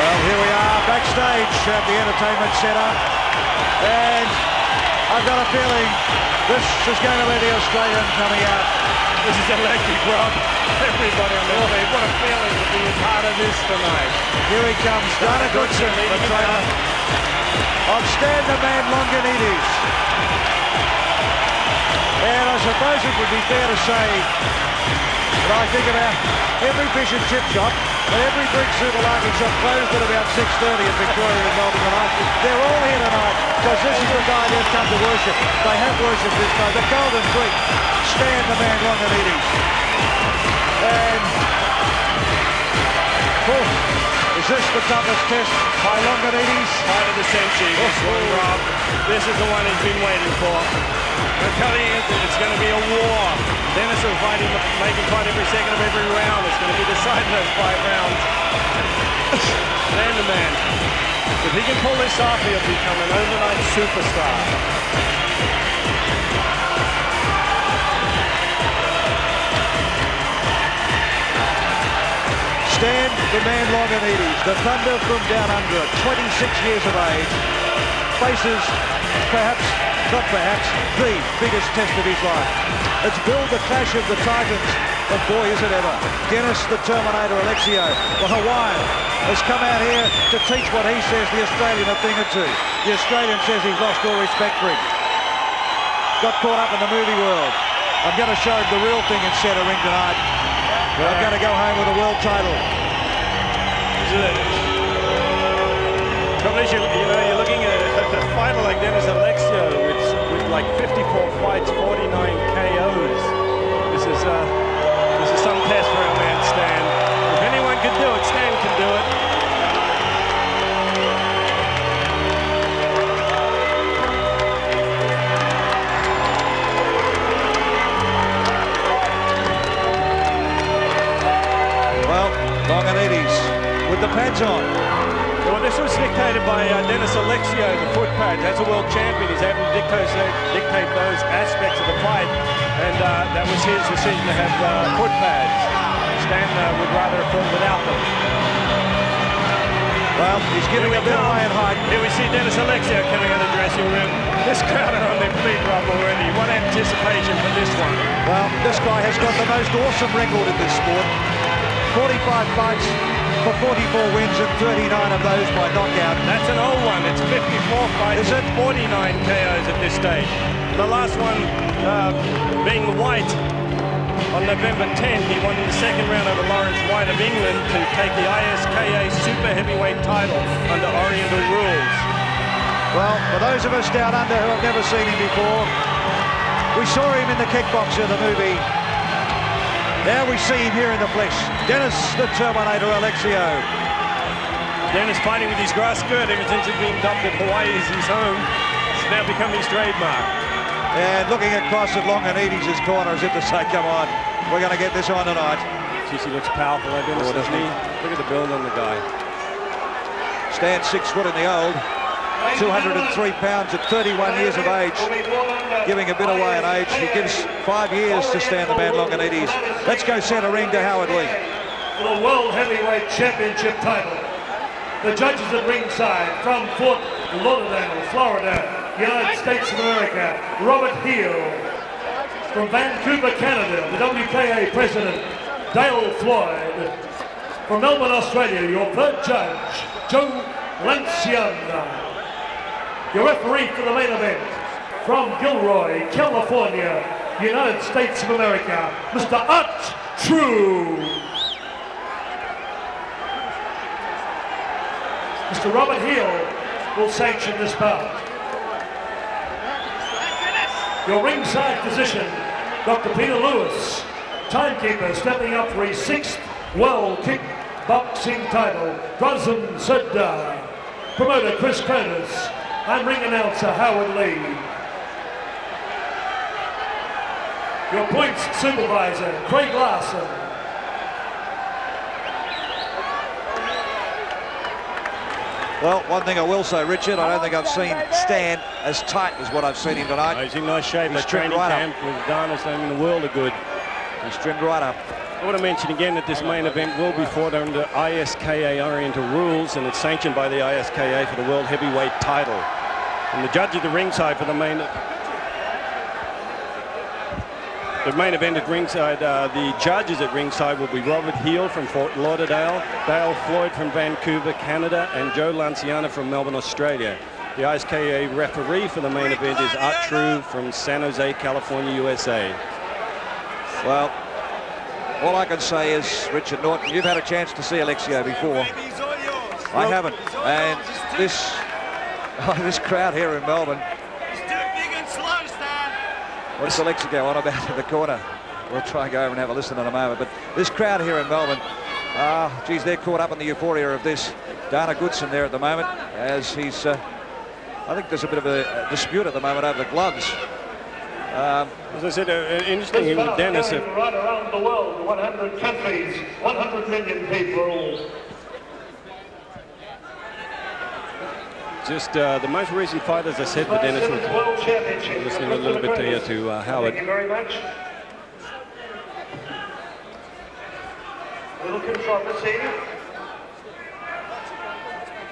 Well, here we are backstage at the Entertainment Centre, and I've got a feeling this is going to be the Australian coming out. This is electric, Rob. Everybody on their feet. What a feeling to be a part of this tonight. Here he comes, Dana Goodson, the trainer of Stan the Man Longinidis. And I suppose it would be fair to say that I think about every fish and chip shop and every Greek supermarket shop closed at about 6:30 in Victoria and Melbourne tonight. They're all here tonight because this is the guy they've come to worship. They have worshipped this guy, the Golden Greek, Stan the Man Longinidis. And is this the toughest test by Longinidis? Fight of the century, this one, Rob. This is the one he's been waiting for. I'm telling you, it's going to be a war. Dennis will make him fight every second of every round. It's going to be decided in those 5 rounds. Stan the Man. If he can pull this off, he'll become an overnight superstar. Stan the Man Longinidis, the Thunder from down under, 26 years of age, faces not perhaps, the biggest test of his life. It's billed the clash of the Titans, and boy is it ever. Dennis the Terminator Alexio, the Hawaiian, has come out here to teach what he says the Australian a thing or two. The Australian says he's lost all respect for him. Got caught up in the movie world. I'm going to show him the real thing in centre ring tonight. I'm going to go home with a world title. Trouble is, you know, you're looking at a fighter like Dennis Alexio with like 54 fights, 49 KOs. This is some test for our man Stan. If anyone can do it, Stan can do it. Well, Longinidis with the pads on. Well, this was dictated by Dennis Alexio, the foot pads. As a world champion, he's able to dictate those aspects of the fight, and that was his decision to have foot pads. Stan would rather have fought without them. Well, he's giving a bit of iron height. Here we see Dennis Alexio coming out of the dressing room. This crowd are on their feet, Rob, already. What anticipation for this one. Well, this guy has got the most awesome record in this sport. 45 fights for 44 wins and 39 of those by knockout. That's an old one. It's 54 fights and 49 KOs at this stage. The last one being White on November 10. He won in the second round over Lawrence White of England to take the ISKA Super Heavyweight Title under Oriental Rules. Well, for those of us down under who have never seen him before, we saw him in the Kickboxer, the movie. Now we see him here in the flesh. Dennis the Terminator Alexio. Dennis fighting with his grass skirt ever since he's been dubbed at Hawaii as his home. It's now become his trademark. And looking across at Longinidis' corner as if to say, come on, we're going to get this on tonight. Jeez, he looks powerful, Dennis, doesn't he? Look at the build on the guy. Stands 6 foot in the old. 203 pounds at 31 years of age, giving a bit away in age. He gives 5 years to Stan the Man Longinidis. Let's go centre ring to Howard Lee. For the World Heavyweight Championship title, the judges at ringside from Fort Lauderdale, Florida, United States of America, Robert Hill. From Vancouver, Canada, the WKA President, Dale Floyd. From Melbourne, Australia, your third judge, Joe Lancian. Your referee for the main event, from Gilroy, California, United States of America, Mr. Art True. Mr. Robert Hill will sanction this bout. Your ringside physician, Dr. Peter Lewis, timekeeper stepping up for his 6th World Kickboxing title, Drazen Sedda. Promoter Chris Curtis. I'm ring announcer Howard Lee. Your points supervisor, Craig Larson. Well, one thing I will say, Richard, I don't think I've seen Stan as tight as what I've seen him tonight. He's in nice shape. He's Training right camp with Dana's doing the world of good. He's trimmed right up. I want to mention again that this main event will be fought under ISKA Oriental Rules, and it's sanctioned by the ISKA for the World Heavyweight Title. And the judge at the ringside for the main event at ringside, the judges at ringside will be Robert Heel from Fort Lauderdale, Dale Floyd from Vancouver, Canada, and Joe Lanciano from Melbourne, Australia. The ISKA referee for the main event is Art True from San Jose, California, USA. Well, all I can say is, Richard Norton, you've had a chance to see Alexio before. I haven't. And this crowd here in Melbourne. What's Alexio on about in the corner? We'll try and go over and have a listen in a moment. But this crowd here in Melbourne, geez, they're caught up in the euphoria of this. Dana Goodson there at the moment, as he's, I think there's a bit of a dispute at the moment over the gloves. As I said, interesting with Dennis. Right around the world, 100 countries, 100 million people. Just the most recent fight, as I said, for Dennis was listening a little bit here to Howard. Thank you very much. A little controversy.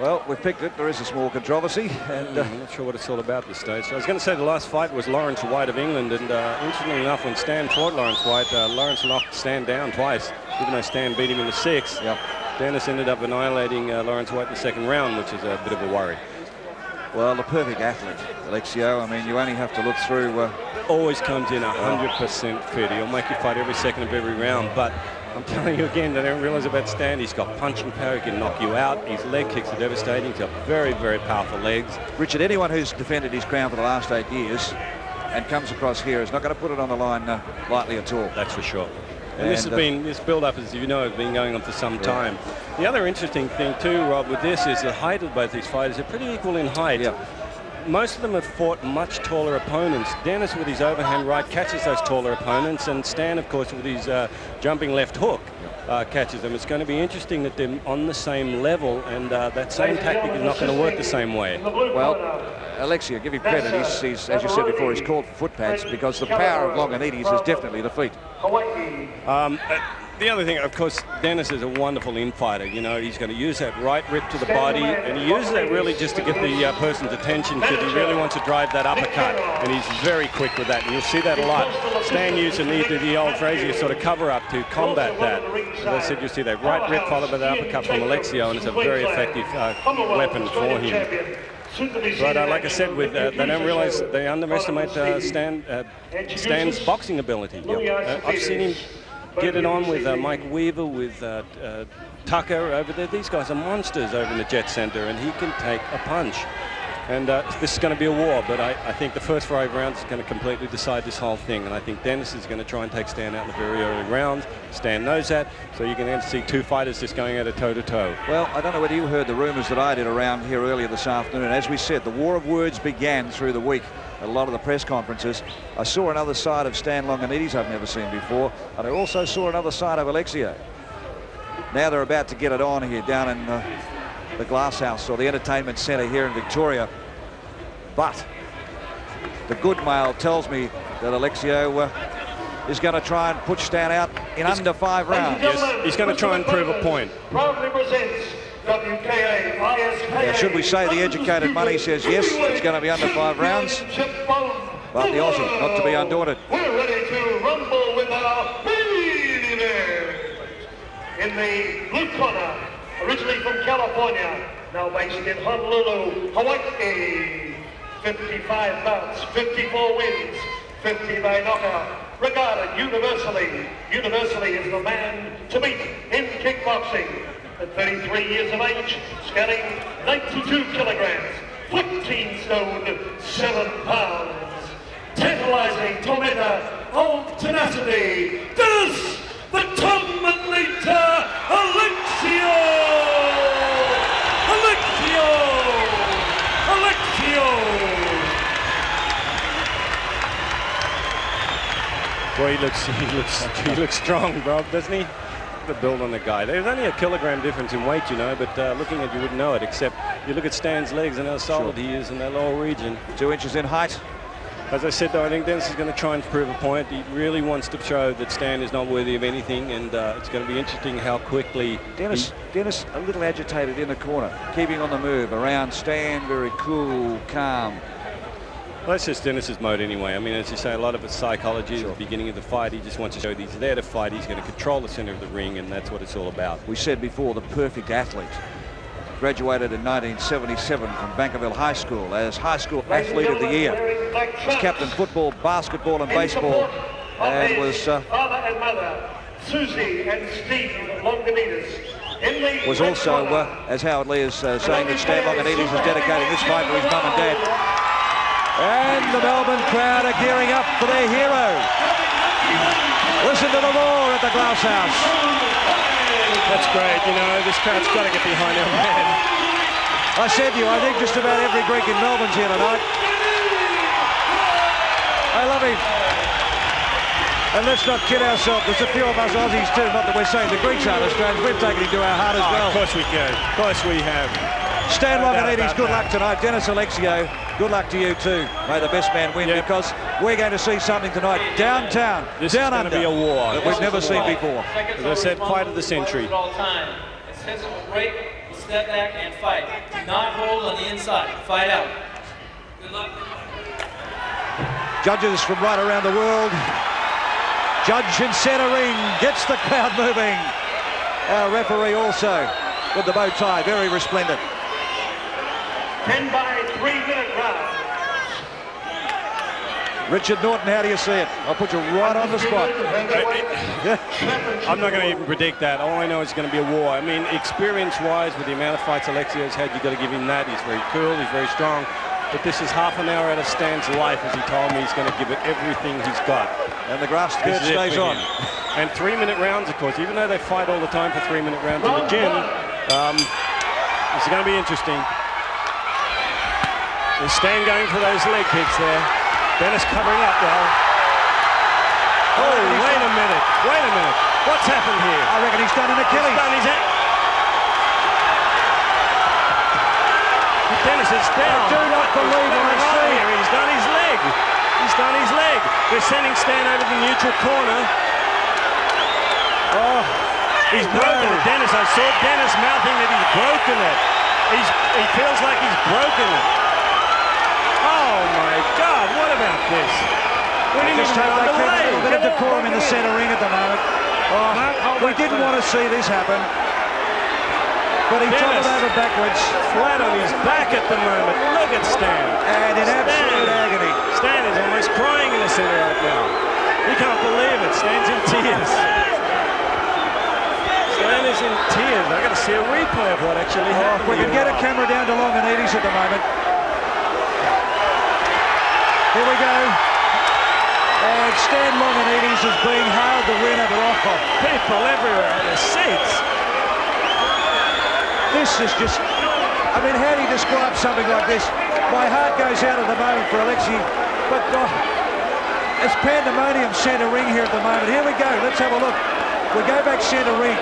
Well, we've picked it. There is a small controversy, and I'm not sure what it's all about at this stage. So I was going to say the last fight was Lawrence White of England, and interestingly enough, when Stan fought Lawrence White, Lawrence knocked Stan down twice, even though Stan beat him in the 6th. Yep. Dennis ended up annihilating Lawrence White in the 2nd round, which is a bit of a worry. Well, the perfect athlete, Alexio. I mean, you only have to look through. Always comes in 100% fit. He'll make you fight every second of every round, but I'm telling you again, they don't realize about Stan. He's got punching power. He can knock you out. His leg kicks are devastating. He's got very, very powerful legs. Richard, anyone who's defended his crown for the last 8 years and comes across here is not going to put it on the line lightly at all. That's for sure. And this build-up, as you know, has been going on for some time. The other interesting thing too, Rob, with this is the height of both these fighters. They're pretty equal in height. Yeah. Most of them have fought much taller opponents. Dennis, with his overhand right, catches those taller opponents, and Stan, of course, with his jumping left hook, catches them. It's going to be interesting that they're on the same level, and that same tactic is not going to work the same way. Well, Alexio, give him credit. He's, as you said before, he's called for foot pads because the power of Longinidis is definitely the feet. The other thing, of course, Dennis is a wonderful infighter. You know, he's going to use that right rip to the body, and he uses that really just to get the person's attention because he really wants to drive that uppercut, and he's very quick with that, and you'll see that a lot. Stan used to need the old Frazier sort of cover-up to combat that. As I said, you'll see that right rip followed by the uppercut from Alexio, and it's a very effective weapon for him. But like I said, with they don't realize, they underestimate Stan's boxing ability. I've seen him get it on with Mike Weaver, with Tucker over there. These guys are monsters over in the Jet Center, and he can take a punch. And this is going to be a war, but I think the first 5 rounds is going to completely decide this whole thing. And I think Dennis is going to try and take Stan out in the very early rounds. Stan knows that, so you're going to see 2 fighters just going at it toe-to-toe. Well, I don't know whether you heard the rumours that I did around here earlier this afternoon. As we said, the war of words began through the week at a lot of the press conferences. I saw another side of Stan Longinidis I've never seen before, and I also saw another side of Alexio. Now they're about to get it on here down in the Glass House, or the Entertainment Centre here in Victoria. But the good mail tells me that Alexio is going to try and put Stan out in under 5 rounds. Yes, he's going to try and prove a point. Proudly presents WKA, ISKA. Now, should we say the educated money says yes, it's going to be under 5 rounds, but the Aussie not to be undaunted. We're ready to rumble with our main event. In the blue corner, originally from California, now based in Honolulu, Hawaii. 55 bouts, 54 wins, 50 by knockout. Regarded universally as the man to beat in kickboxing. At 33 years of age, scanning 92 kilograms, 14 stone, 7 pounds. Tantalizing tormentor of tenacity, Dennis the Terminator Alexio! Boy, he looks strong, Rob, doesn't he? The build on the guy. There's only a kilogram difference in weight, you know, but looking at you wouldn't know it, except you look at Stan's legs and how solid he is in that lower region. 2 inches in height. As I said, though, I think Dennis is going to try and prove a point. He really wants to show that Stan is not worthy of anything, and it's going to be interesting how quickly... Dennis a little agitated in the corner, keeping on the move around Stan, very cool, calm. Well, that's just Dennis's mode anyway. I mean, as you say, a lot of it's psychology. At the beginning of the fight, he just wants to show that he's there to fight. He's going to control the center of the ring, and that's what it's all about. We said before, the perfect athlete. Graduated in 1977 from Bankerville High School as High School Athlete of the Year. Was captain football, basketball and baseball, and was father and mother, Susie and Steve Longinidis. Was also, as Howard Lee is saying, that Stan Longinidis is dedicating this fight to his mum and dad. And the Melbourne crowd are gearing up for their hero. Listen to the roar at the Glass House. That's great, you know, this crowd's got to get behind our man. I said to you, I think just about every Greek in Melbourne's here tonight. I love him. And let's not kid ourselves, there's a few of us Aussies too, not that we're saying the Greeks aren't Australians, we've taken him to our heart as well. Of course we can, of course we have. Stan Longinidis, good luck tonight. Dennis Alexio, good luck to you too. May the best man win, because we're going to see something tonight downtown, this down is going to be a war that we've never seen before. As I said, fight of the century. All time. It says it will break, step back and fight. Do not hold on the inside. Fight out. Good luck. Judges from right around the world. Judge in centre ring gets the crowd moving. Our referee also with the bow tie, very resplendent. 10 by 3-minute round. Richard Norton, how do you see it? I'll put you right on the spot. I'm not going to even predict that. All I know is it's going to be a war. I mean, experience-wise, with the amount of fights Alexio's had, you've got to give him that. He's very cool, he's very strong. But this is half an hour out of Stan's life, as he told me. He's going to give it everything he's got. And the grass skirt stays on. And 3-minute rounds, of course. Even though they fight all the time for 3-minute rounds in the gym, it's going to be interesting. There's Stan going for those leg kicks there. Dennis covering up well. Oh, wait a minute. Wait a minute. What's happened here? I reckon he's done an Achilles. He's done his... Dennis is down. I do not believe what I see. Here. He's done his leg. He's done his leg. They're sending Stan over the neutral corner. Oh, he's broken it. Dennis, I saw Dennis mouthing that he's broken it. He feels like he's broken it. Oh my God, what about this? We didn't even have the leg. A bit of decorum in the centre ring at the moment. Oh, we didn't want to see this happen. But he toppled over backwards. Flat on his back at the moment. Look at Stan. And in absolute agony. Stan is almost crying in the centre right now. He can't believe it. Stan's in tears. Stan is in tears. I've got to see a replay of what actually happened. If we can get a camera down to Longinidis at the moment. Here we go. And Stan Longinidis is being hailed the winner. People everywhere in their seats. This is just, I mean, how do you describe something like this? My heart goes out at the moment for Alexio, but it's pandemonium centre ring here at the moment. Here we go, let's have a look. We go back centre ring,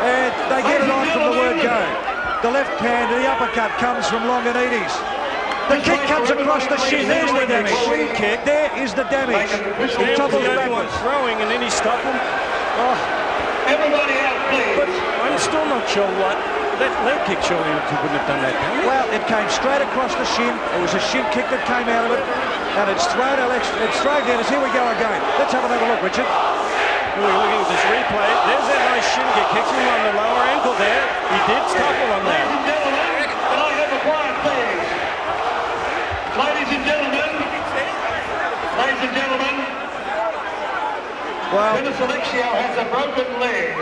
and they get it on from the word go. The left hand, the uppercut comes from Longinidis. The kick comes across the shin, there's the damage. Kick. There is the damage. He topples backwards. Throwing, and then he stopped him. Oh. Everybody out, please. But I'm still not sure what. That leg kick surely wouldn't have done that damage. Well, it came straight across the shin. It was a shin kick that came out of it, and it's thrown Dennis. Here we go again. Let's have another look, Richard. We're looking at this replay. There's that nice shin kick. Kicks him on the lower ankle there. He did topple on that. Ladies and gentlemen, can I have a quiet, please? Ladies and gentlemen. Ladies and gentlemen. Well, Dennis Alexio has a broken leg.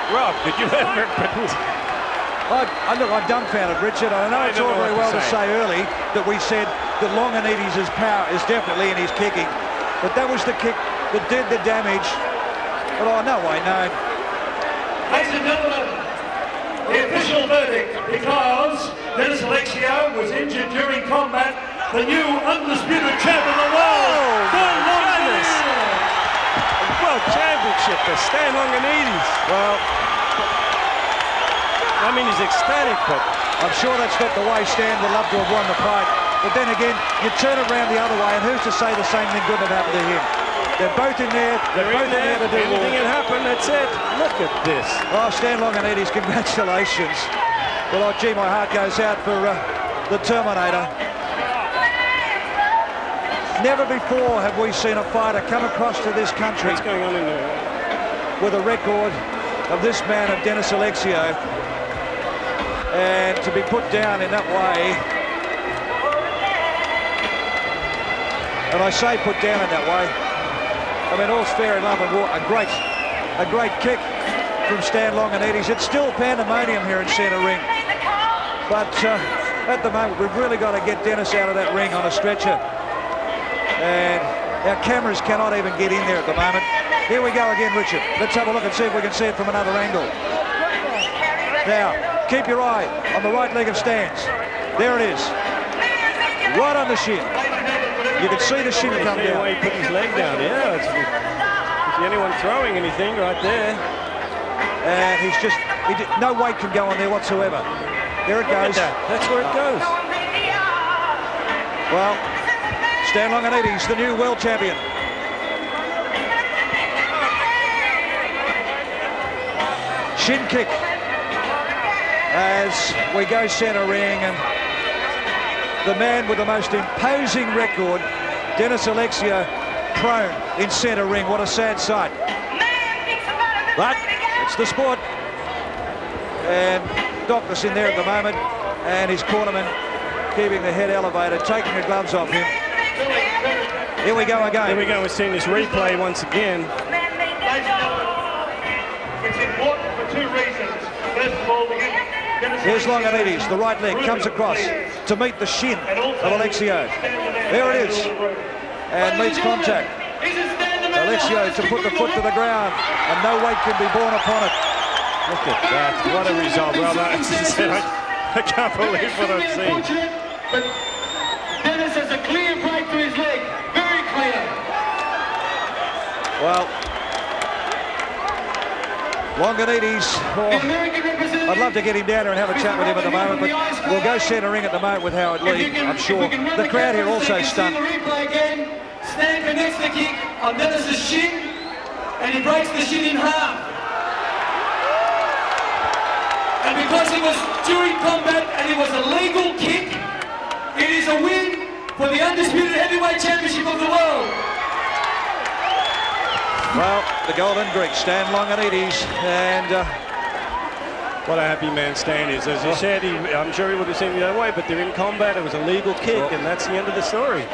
Rob, did you ever... Look, I'm dumbfounded, Richard. I know it's all very well to say early that we said that Longinidis' power is definitely in his kicking, but that was the kick that did the damage. But no way, no. Ladies and gentlemen, the official verdict, because Dennis Alexio was injured during combat, the new undisputed champ of the world, World Championship for Stan Longinidis. Well, I mean, he's ecstatic, but I'm sure that's not the way Stan would love to have won the fight. But then again, you turn it around the other way, and who's to say the same thing couldn't have happened to him? They're both in there. They're both in there to do anything can happen. That's it. Look at this. Oh, Stan Longinidis, congratulations. Well, oh, gee, my heart goes out for the Terminator. Never before have we seen a fighter come across to this country What's going on in there? with a record of this man, of Dennis Alexio, and to be put down in that way. And I say put down in that way, I mean, all's fair in love and war. A great kick from Stan Longinidis. It's still pandemonium here in centre ring. But at the moment, we've really got to get Dennis out of that ring on a stretcher. And our cameras cannot even get in there at the moment. Here we go again, Richard. Let's have a look and see if we can see it from another angle. Now, keep your eye on the right leg of Stan's. There it is. Right on the shin. You can see the shin come down. The way he put his leg down, yeah. It's the only one throwing anything right there. And no weight can go on there whatsoever. There it goes. That's where it goes. Well, Stan Longinidis, the new world champion. Shin kick as we go centre ring, and the man with the most imposing record, Dennis Alexio, prone in centre ring. What a sad sight. But it's the sport. And Doctor's in there at the moment, and his cornerman keeping the head elevated, taking the gloves off him. Here we go again. Here we go. We're seeing this replay once again. It's important for two reasons. First of all, Here's Longinidis, the right leg comes across to meet the shin of Alexio. There it is, and meets contact. Alexio to put the foot to the ground, and no weight can be borne upon it. Look at that. What a result. Well, I can't believe what I've seen. But Dennis has a clear break to his leg. Very clear. Well, Longinidis, I'd love to get him down there and have a chat with him at the moment, but we'll go centre ring at the moment with Howard Lee, I'm sure. The crowd here also stunned. Stan connects the kick on Dennis's shin, and he breaks the shin in half. And because it was during combat and it was a legal kick, it is a win for the undisputed heavyweight championship of the world. Well, the Golden Greek, Stan Longinidis, and what a happy man Stan is. As you said, I'm sure he would have seen it the other way, but they're in combat. It was a legal kick, and that's the end of the story.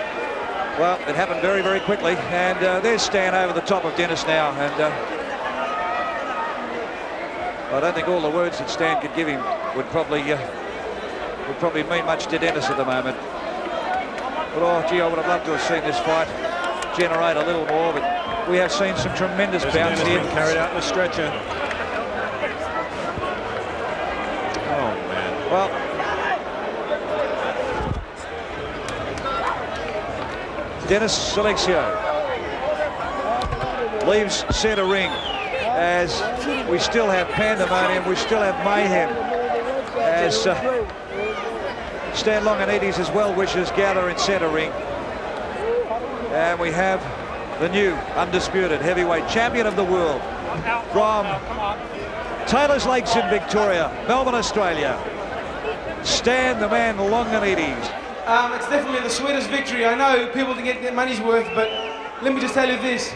Well, it happened very, very quickly, and there's Stan over the top of Dennis now, and I don't think all the words that Stan could give him would probably mean much to Dennis at the moment. But oh, gee, I would have loved to have seen this fight generate a little more, but we have seen some tremendous bouts here. Been carried out in a stretcher. Oh man. Well, Dennis Alexio leaves centre ring as we still have pandemonium, we still have mayhem as Stan Longinidis' well-wishers gather in centre ring, and we have the new undisputed heavyweight champion of the world from Taylor's Lakes in Victoria, Melbourne, Australia, Stan the man Longinidis. It's definitely the sweetest victory. I know people didn't get their money's worth, but let me just tell you this.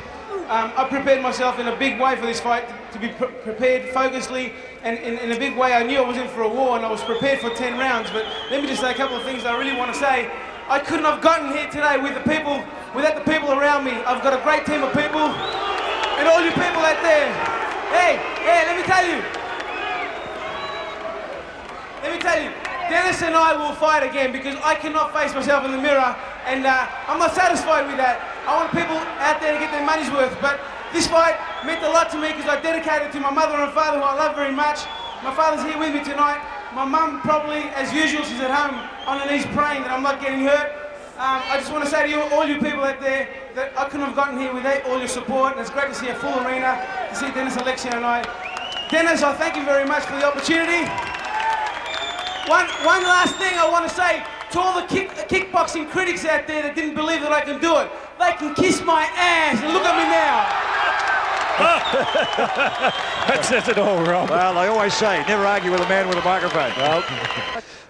I prepared myself in a big way for this fight, to be prepared focusedly, and in a big way. I knew I was in for a war, and I was prepared for 10 rounds, but let me just say a couple of things I really want to say. I couldn't have gotten here today with the people, without the people around me. I've got a great team of people, and all you people out there. Hey, let me tell you, Dennis and I will fight again, because I cannot face myself in the mirror, and I'm not satisfied with that. I want people out there to get their money's worth, but this fight meant a lot to me because I dedicated it to my mother and father, who I love very much. My father's here with me tonight. My mum, probably, as usual, she's at home on her knees praying that I'm not getting hurt. I just want to say to you, all you people out there, that I couldn't have gotten here without all your support, and it's great to see a full arena, to see Dennis, Alexio and I. Dennis, I thank you very much for the opportunity. One last thing I want to say to all the kickboxing critics out there that didn't believe that I can do it. They can kiss my ass and look at me now. That says it all, Rob. Well, they always say, never argue with a man with a microphone.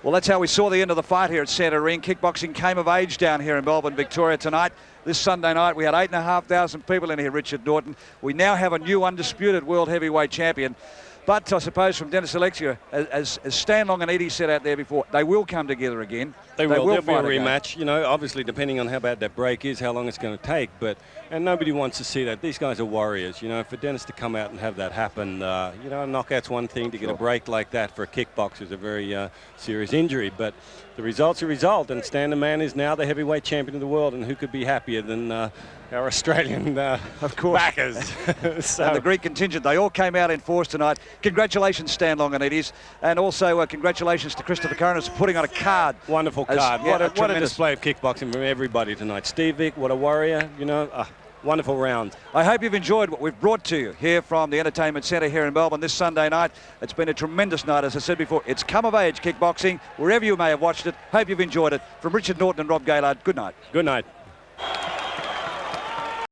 Well, that's how we saw the end of the fight here at Centre Ring. Kickboxing came of age down here in Melbourne, Victoria tonight. This Sunday night, we had 8,500 people in here, Richard Norton. We now have a new undisputed world heavyweight champion. But I suppose from Dennis Alexio, as Stan Longinidis said out there before, they will come together again. They will. There'll be a fight again. rematch. You know, obviously depending on how bad that break is, how long it's going to take. And nobody wants to see that. These guys are warriors. You know, for Dennis to come out and have that happen, you know, a knockout's one thing. To get a break like that for a kickboxer is a very serious injury. But the result's a result. And Stan the Man is now the heavyweight champion of the world. And who could be happier than our Australian of course. backers? So. And the Greek contingent, they all came out in force tonight. Congratulations, Stan Longinidis. And also congratulations to Christopher Curran for putting on a card. Wonderful card. Yeah, what a display of kickboxing from everybody tonight. Steve Vick, what a warrior. You know, wonderful round. I hope you've enjoyed what we've brought to you here from the Entertainment Centre here in Melbourne this Sunday night. It's been a tremendous night, as I said before. It's come of age kickboxing, wherever you may have watched it. Hope you've enjoyed it. From Richard Norton and Rob Gaylard, good night. Good night.